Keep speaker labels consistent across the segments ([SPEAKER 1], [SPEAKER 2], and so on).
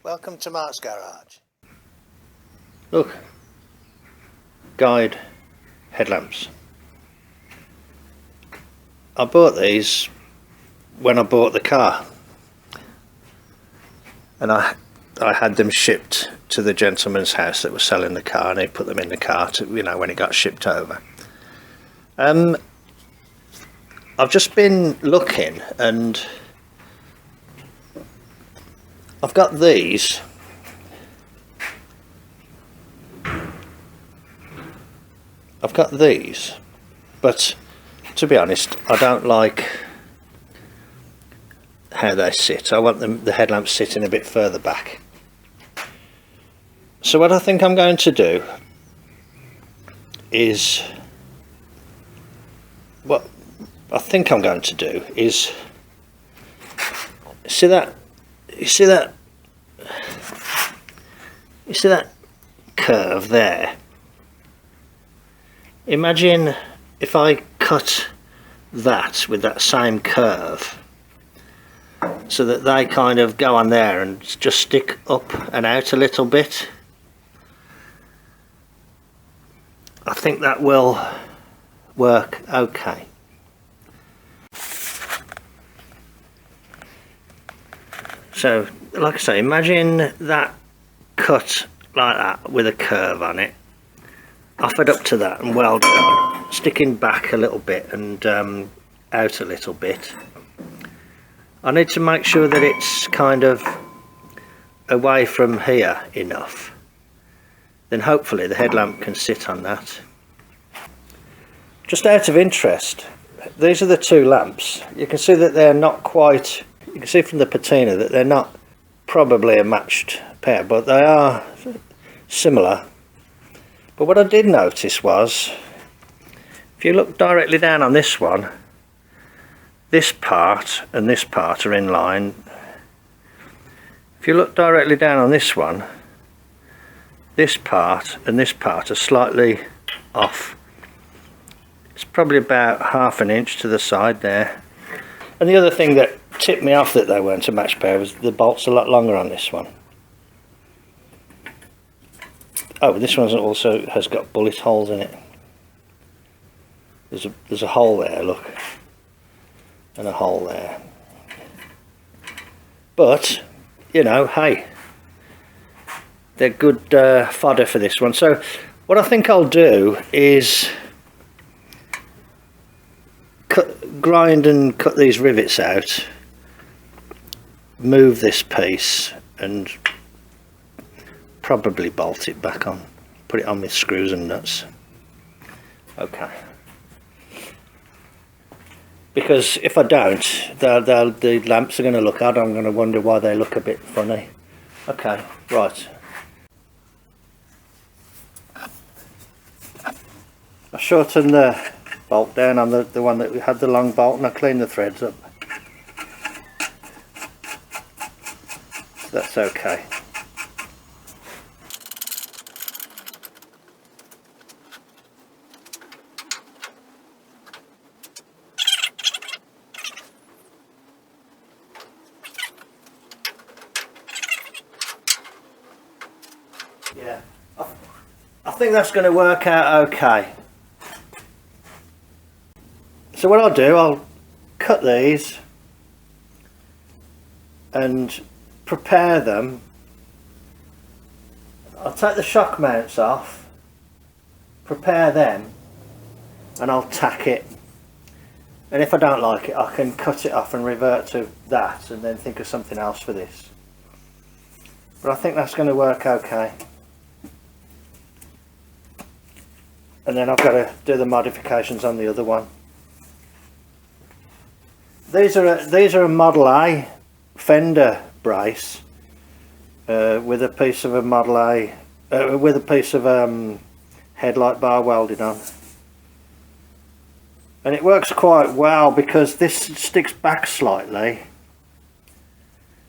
[SPEAKER 1] Welcome to Mart's garage.
[SPEAKER 2] Look, guide headlamps. I bought these when I bought the car, and I had them shipped to the gentleman's house that was selling the car, and he put them in the car to, when it got shipped over. I've just been looking, and I've got these. But to be honest, I don't like how they sit. I want the headlamps sitting a bit further back. So what I think I'm going to do is, see that curve there? Imagine if I cut that with that same curve, so that they kind of go on there and just stick up and out a little bit. I think that will work okay. So, like I say, imagine that cut like that with a curve on it, offered up to that and welded on, sticking back a little bit and out a little bit. I need to make sure that it's kind of away from here enough, then hopefully the headlamp can sit on that. Just out of interest, these are the two lamps. You can see that they're not quite, you can see from the patina that they're not probably a matched pair, but they are similar. But what I did notice was, if you look directly down on this one, this part and this part are in line. If you look directly down on this one, this part and this part are slightly off. It's probably about ½ an inch to the side there. And the other thing that tipped me off that they weren't a matched pair was the bolt's a lot longer on this one. Oh, this one also has got bullet holes in it. There's a hole there, look, and a hole there. But hey, they're good fodder for this one. So what I think I'll do is grind and cut these rivets out, move this piece, and probably bolt it back on, put it on with screws and nuts. Okay, because if I don't, the lamps are going to look odd. I'm going to wonder why they look a bit funny. Okay, right, I shortened the bolt down on the one that we had the long bolt, and I cleaned the threads up. That's okay. Yeah, I think that's going to work out okay. So what I'll do, I'll cut these and prepare them. I'll take the shock mounts off, prepare them, and I'll tack it. And if I don't like it, I can cut it off and revert to that and then think of something else for this. But I think that's going to work okay. And then I've got to do the modifications on the other one. These are a Model A fender brace with a piece of a Model A with a piece of headlight bar welded on, and it works quite well because this sticks back slightly,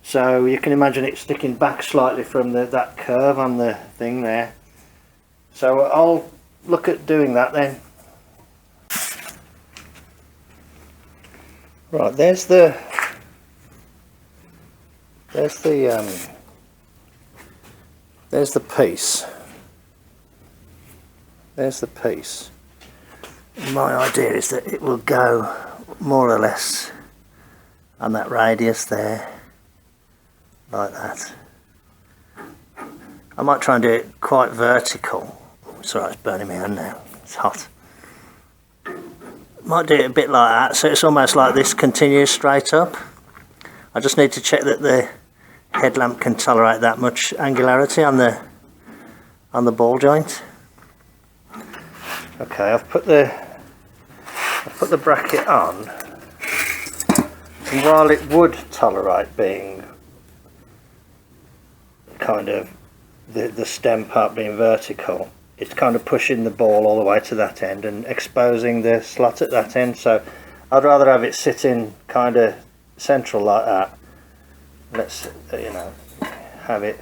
[SPEAKER 2] so you can imagine it sticking back slightly from that curve on the thing there. So I'll look at doing that then. Right, there's the there's the piece. There's the piece. My idea is that it will go more or less on that radius there, like that. I might try and do it quite vertical. It's alright, it's burning my hand now, it's hot. Might do it a bit like that, so it's almost like this continues straight up. I just need to check that the headlamp can tolerate that much angularity on the ball joint. Okay, I've put the bracket on, and while it would tolerate being kind of the stem part being vertical, it's kind of pushing the ball all the way to that end and exposing the slot at that end. So I'd rather have it sitting kind of central like that. Let's have it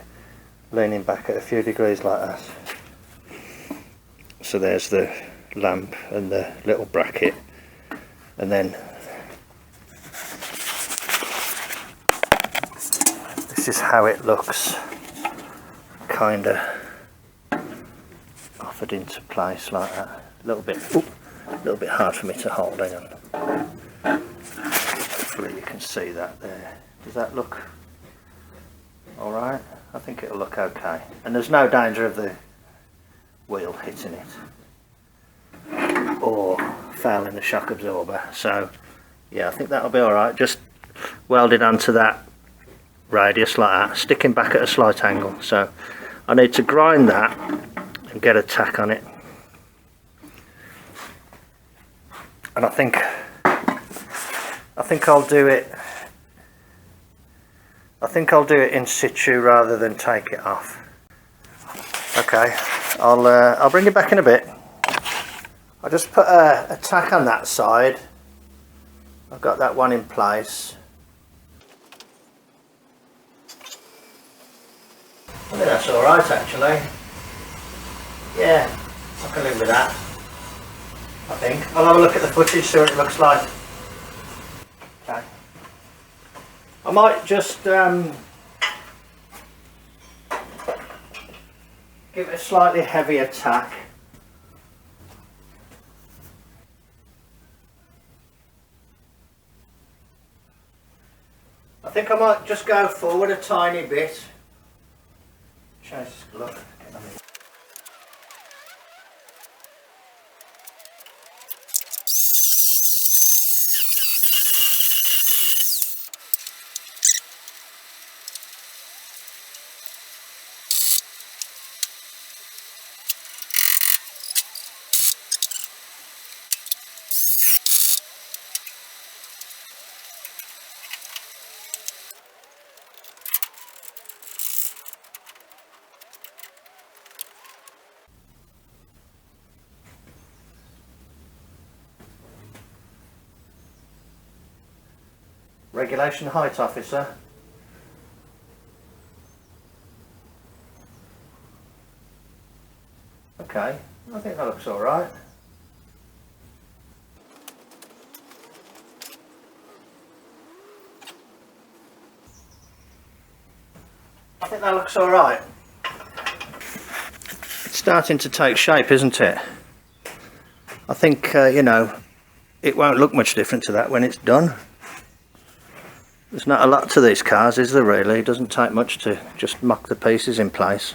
[SPEAKER 2] leaning back at a few degrees like that. So there's the lamp and the little bracket, and then this is how it looks, kind of offered into place like that. A little bit hard for me to hold. Hang on. Hopefully you can see that there. Does that look all right? I think it'll look okay, and there's no danger of the wheel hitting it or fouling the shock absorber. So yeah, I think that'll be all right. Just weld it onto that radius like that, sticking back at a slight angle. So I need to grind that and get a tack on it, and I think I'll do it. I think I'll do it in situ rather than take it off. Okay, I'll bring it back in a bit. I just put a tack on that side. I've got that one in place. I think that's all right actually. Yeah, I can live with that. I think. I'll have a look at the footage, see what it looks like. Okay. I might just give it a slightly heavier tack. I think I might just go forward a tiny bit. Change this glove. Regulation height officer. Okay, I think that looks all right. I think that looks all right. It's starting to take shape, isn't it? I think, you know, it won't look much different to that when it's done. There's not a lot to these cars, is there really? It doesn't take much to just mock the pieces in place.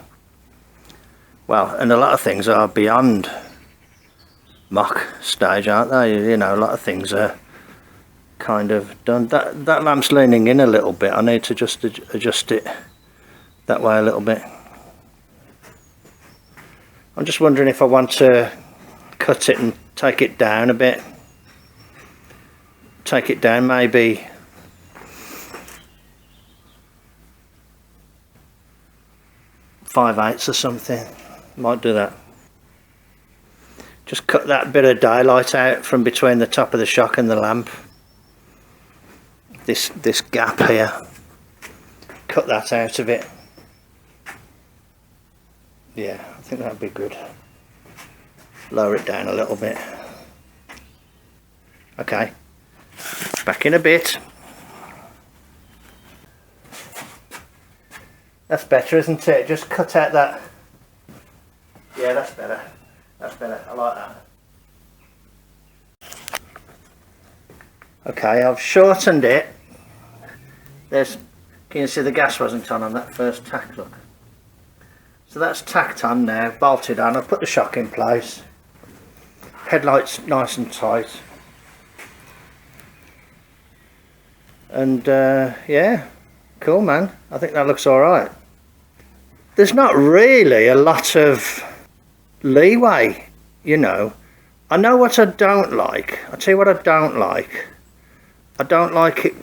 [SPEAKER 2] Well, and a lot of things are beyond mock stage, aren't they? You know, a lot of things are kind of done. That lamp's leaning in a little bit. I need to just adjust it that way a little bit. I'm just wondering if I want to cut it and take it down a bit. Take it down maybe 5/8 or something. Might do that. Just cut that bit of daylight out from between the top of the shock and the lamp. This gap here. Cut that out of it. Yeah, I think that'd be good. Lower it down a little bit. Okay. Back in a bit. That's better, isn't it? Just cut out that. Yeah, that's better. That's better. I like that. Okay, I've shortened it. Can you see the gas wasn't on that first tack, look. So that's tacked on now, bolted on. I've put the shock in place. Headlights nice and tight. And yeah, cool man. I think that looks alright. There's not really a lot of leeway, you know. I know what I don't like. I'll tell you what I don't like. I don't like it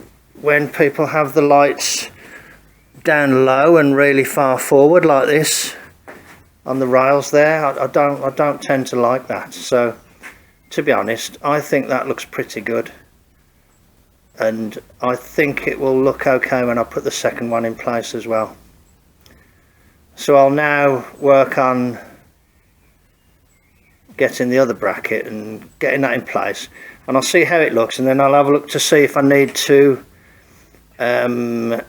[SPEAKER 2] when people have the lights down low and really far forward like this on the rails there. I don't tend to like that. So to be honest, I think that looks pretty good. And I think it will look okay when I put the second one in place as well. So I'll now work on getting the other bracket and getting that in place, and I'll see how it looks, and then I'll have a look to see if I need to well,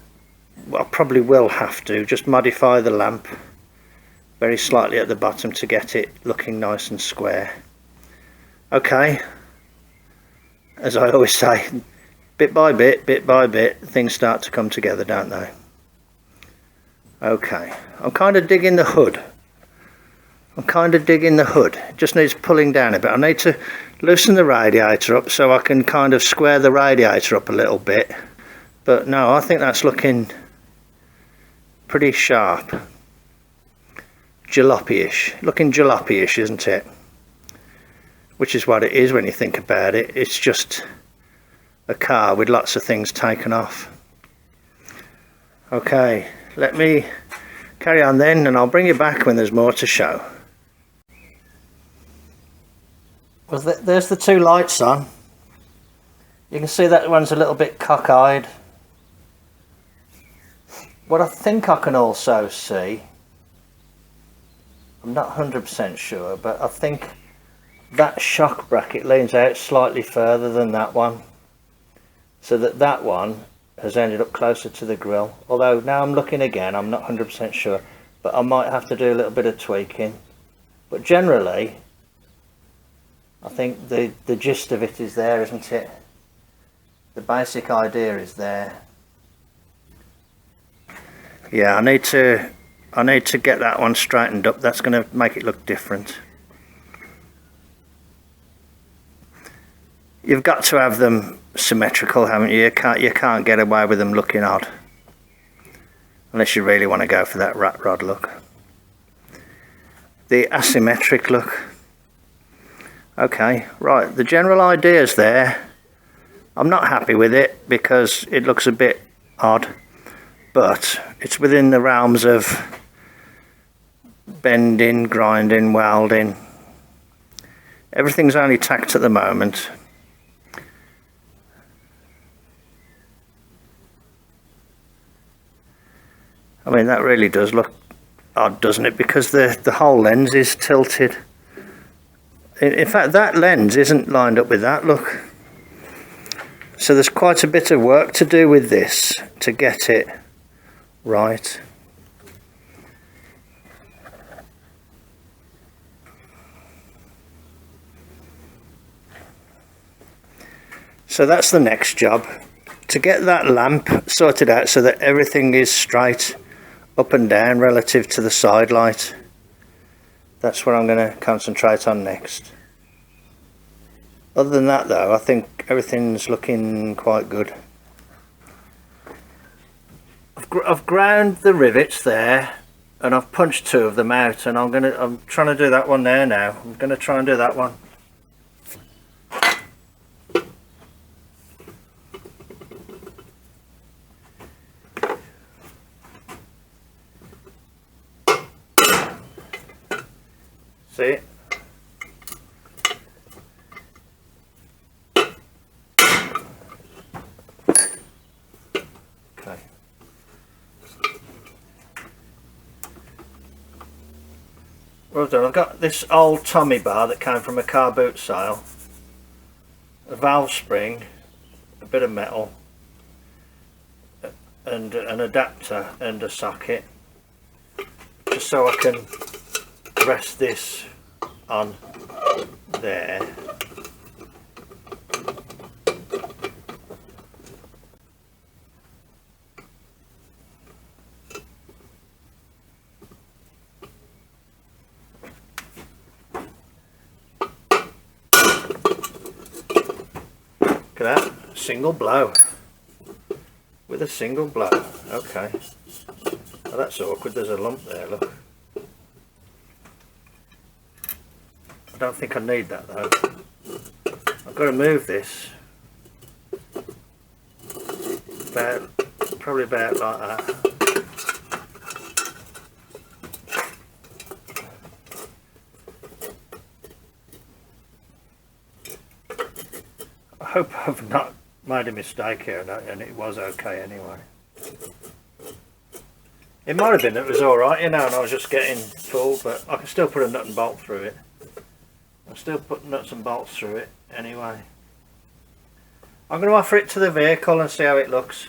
[SPEAKER 2] I probably will have to just modify the lamp very slightly at the bottom to get it looking nice and square. Okay, as I always say, bit by bit, things start to come together, don't they? Okay, I'm kind of digging the hood. It just needs pulling down a bit. I need to loosen the radiator up so I can kind of square the radiator up a little bit. But no, I think that's looking pretty sharp. Jalopy-ish. Looking jalopy-ish, isn't it? Which is what it is when you think about it. It's just a car with lots of things taken off. Okay, let me carry on then, and I'll bring you back when there's more to show. Well, there's the two lights on. You can see that one's a little bit cockeyed. What I think I can also see, I'm not 100% sure, but I think that shock bracket leans out slightly further than that one, so that one has ended up closer to the grille. Although now I'm looking again, I'm not 100% sure, but I might have to do a little bit of tweaking. But generally, I think the gist of it is there, isn't it? The basic idea is there. Yeah, I need to get that one straightened up. That's going to make it look different. You've got to have them symmetrical, haven't you? You can't get away with them looking odd, unless you really want to go for that rat rod look. The asymmetric look. Okay, right, the general idea is there. I'm not happy with it because it looks a bit odd, but it's within the realms of bending, grinding, welding. Everything's only tacked at the moment. I mean, that really does look odd, doesn't it? Because the whole lens is tilted. In fact, that lens isn't lined up with that, look. So there's quite a bit of work to do with this to get it right. So that's the next job, to get that lamp sorted out so that everything is straight up and down relative to the side light. That's what I'm going to concentrate on next. Other than that though, I think everything's looking quite good. I've ground the rivets there and I've punched two of them out, and I'm trying to do that one there now. I'm going to try and do that one. See? Okay. Well done. I've got this old Tommy bar that came from a car boot sale, a valve spring, a bit of metal, and an adapter and a socket. just so I can rest this on there. Look at that, single blow. With a single blow. Okay. Oh, that's awkward, there's a lump there, look. I don't think I need that though. I've got to move this. Probably about like that. I hope I've not made a mistake here and it was okay anyway. It might have been that it was alright, you know, and I was just getting fooled, but I can still put a nut and bolt through it. I'll still put nuts and bolts through it anyway. I'm going to offer it to the vehicle and see how it looks.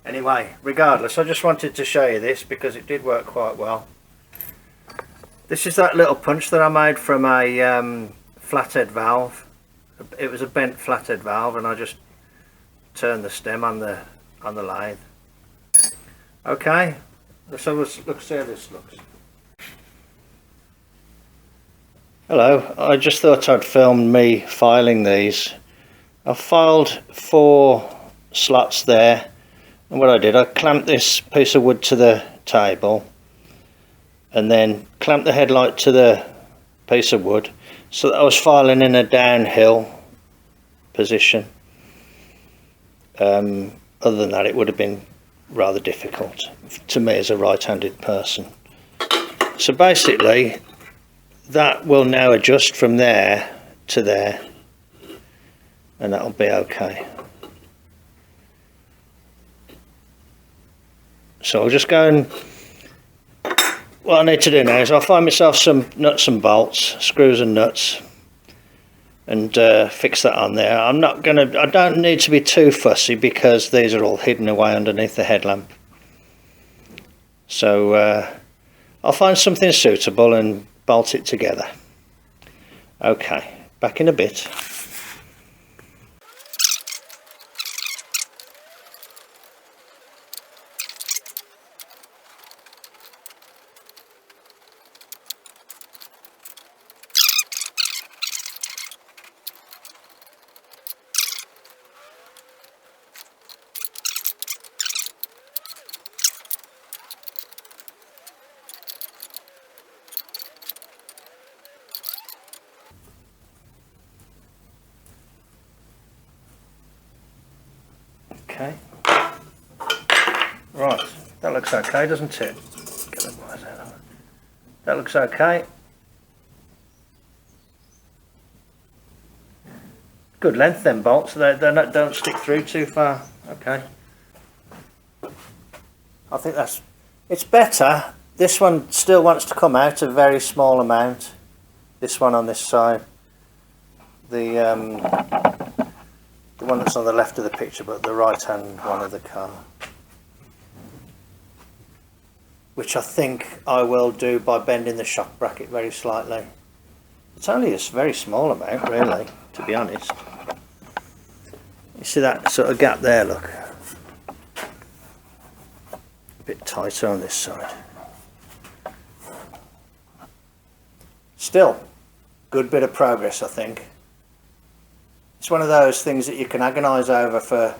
[SPEAKER 2] Anyway, regardless, I just wanted to show you this because it did work quite well. This is that little punch that I made from a flathead valve. It was a bent flathead valve, and I just turned the stem on the lathe. Okay, let's have a look, see how this looks. Hello, I just thought I'd film me filing these. I filed 4 slots there, and what I did, I clamped this piece of wood to the table and then clamped the headlight to the piece of wood so that I was filing in a downhill position. Other than that, it would have been rather difficult to me as a right-handed person. So basically that will now adjust from there to there, and that'll be okay. So I'll just go and, what I need to do now is I'll find myself some nuts and bolts, screws and nuts, and fix that on there. I don't need to be too fussy because these are all hidden away underneath the headlamp. So I'll find something suitable and bolt it together. Okay, back in a bit. Okay, right, that looks okay, doesn't it? Get the wires out of it. That looks okay. Good length then bolts, don't stick through too far. Okay, I think it's better. This one still wants to come out a very small amount. This one on this side, the one that's on the left of the picture, but the right hand one of the car, which I think I will do by bending the shock bracket very slightly. It's only a very small amount really, to be honest. You see that sort of gap there, look, a bit tighter on this side. Still good bit of progress, I think. It's one of those things that you can agonise over for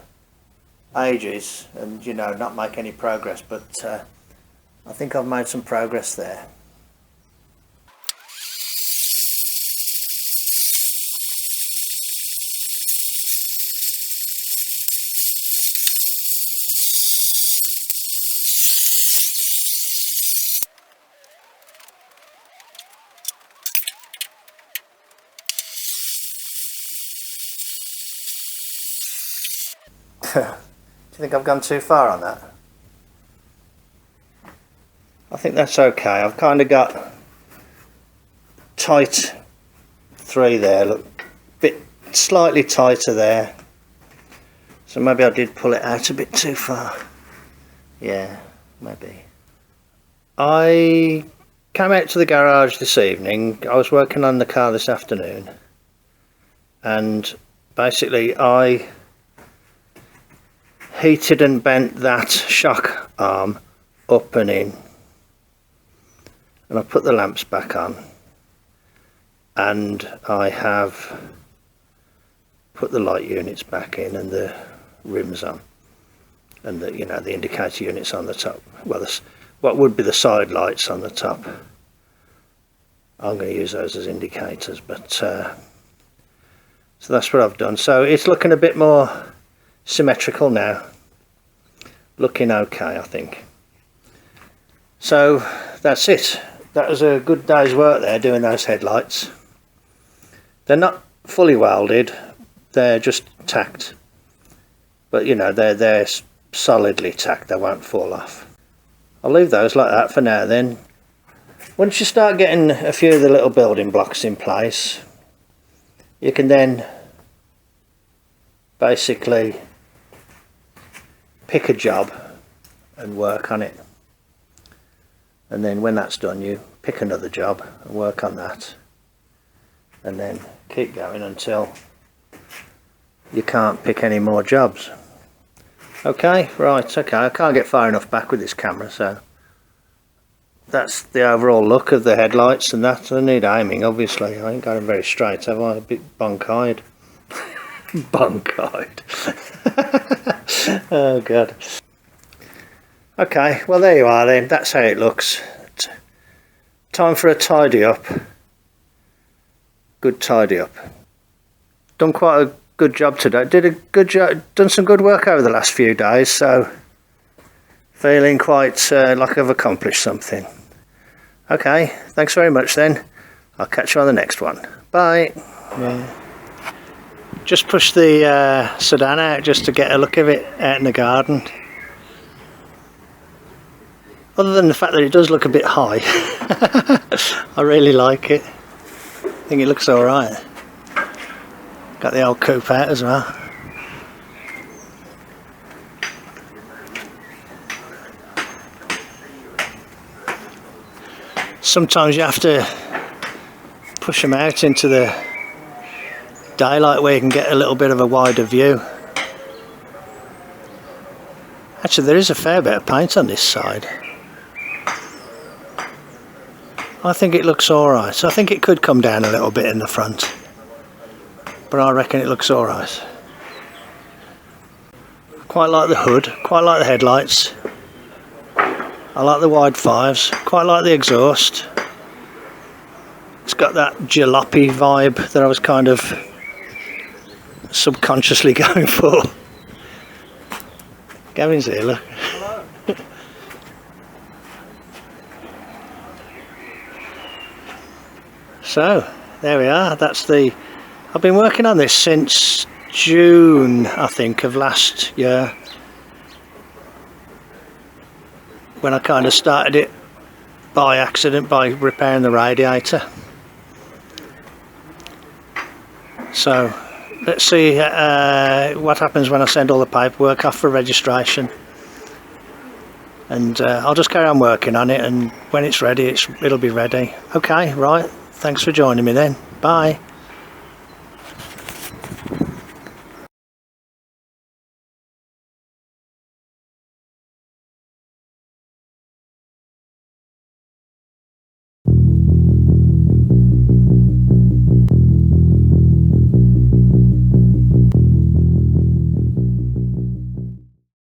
[SPEAKER 2] ages and, you know, not make any progress, but I think I've made some progress there. Do you think I've gone too far on that? I think that's okay. I've kind of got tight 3 there, look, bit slightly tighter there, so maybe I did pull it out a bit too far. Yeah, maybe. I came out to the garage this evening. I was working on the car this afternoon, and basically I heated and bent that shock arm up and in, and I put the lamps back on, and I have put the light units back in and the rims on, and the, you know, the indicator units on the top. Well, what would be the side lights on the top, I'm going to use those as indicators, but so that's what I've done. So it's looking a bit more symmetrical now, looking okay, I think. So that's it. That was a good day's work there, doing those headlights. They're not fully welded, they're just tacked, but you know, they're solidly tacked, they won't fall off. I'll leave those like that for now then. Once you start getting a few of the little building blocks in place, you can then basically pick a job and work on it, and then when that's done you pick another job and work on that, and then keep going until you can't pick any more jobs. Okay, right, okay, I can't get far enough back with this camera, so that's the overall look of the headlights, and that I need aiming, obviously. I ain't got them very straight, have I? A bit bonk-eyed. Bonk-eyed. Oh god. Okay, well there you are then, that's how it looks. Time for a tidy up. Good tidy up. Done quite a good job today. Did a good job, done some good work over the last few days, so feeling quite like I've accomplished something. Okay, thanks very much then. I'll catch you on the next one. Bye. Yeah. Just pushed the Sedan out just to get a look of it out in the garden. Other than the fact that it does look a bit high, I really like it. I think it looks alright. Got the old coupe out as well. Sometimes you have to push them out into the daylight where you can get a little bit of a wider view. Actually, there is a fair bit of paint on this side. I think it looks alright. So I think it could come down a little bit in the front, but I reckon it looks alright. Quite like the hood, quite like the headlights. I like the wide fives, quite like the exhaust. It's got that jalopy vibe that I was kind of subconsciously going for. Gavin's here, look. Hello. So, there we are. That's the... I've been working on this since June, I think, of last year, when I kind of started it by accident by repairing the radiator. So let's see what happens when I send all the paperwork off for registration, and I'll just carry on working on it, and when it's ready it'll be ready. Okay, right, thanks for joining me then. Bye.